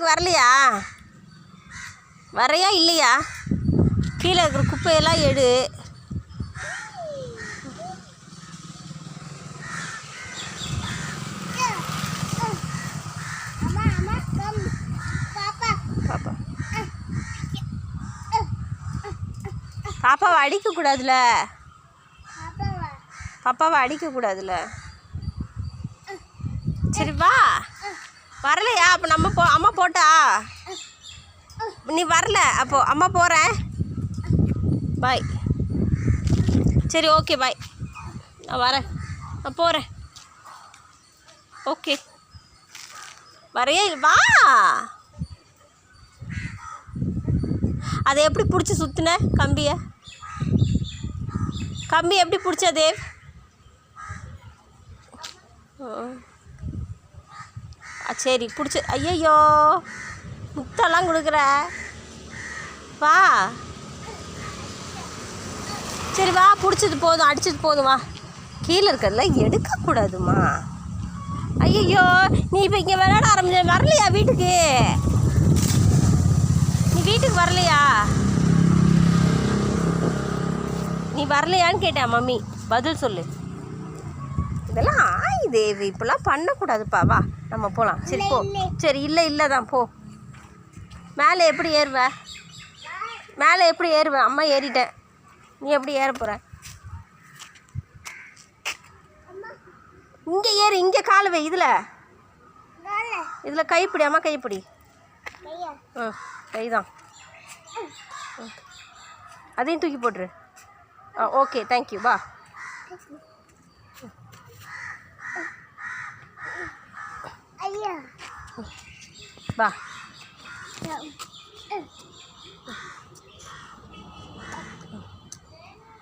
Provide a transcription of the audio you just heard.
வீட்டுக்கு வரலையா? வரையா இல்லையா? கீழே இருக்கிற குப்பையெல்லாம் எடு. பாப்பா பாப்பாவை அடிக்கக்கூடாதுல. பாப்பாவை அடிக்கக்கூடாதுல. சரி வா. வரலையா? அப்போ நம்ம அம்மா போட்டா நீ வரல. அப்போ அம்மா போகிறேன். பாய். சரி ஓகே பாய். நான் வரேன். நான் போகிறேன். ஓகே வரையா? வா. அதை எப்படி பிடிச்சி சுற்றுன கம்பியை? கம்பி எப்படி பிடிச்ச தேவ்? சரி பிடிச்சி. ஐயையோ முத்தெல்லாம் கொடுக்குற. வா. சரி வா. பிடிச்சது போதும், அடிச்சது போதும். வா. கீழே இருக்கிறதுல எடுக்கக்கூடாதுமா. ஐயோ நீ இப்போ இங்கே விளையாட ஆரம்பிச்ச. வரலையா வீட்டுக்கு? நீ வீட்டுக்கு வரலையா? நீ வரலையான்னு கேட்டேன் மம்மி. பதில் சொல்லு. இதெல்லாம் தேவி இப்பெல்லாம் பண்ணக்கூடாதுப்பா. வா நம்ம போகலாம். சரி போ. சரி இல்லை தான் போ. மேலே எப்படி ஏறுவ? மேலே எப்படி ஏறுவேன்? அம்மா ஏறிட்டேன். நீ எப்படி ஏற போகிற? இங்கே ஏறு. இங்கே கால் வை. இதில் கைப்பிடி. அம்மா கைப்பிடி. கைதான். அதையும் தூக்கி போட்டுரு. Okay thank you. வா. வா.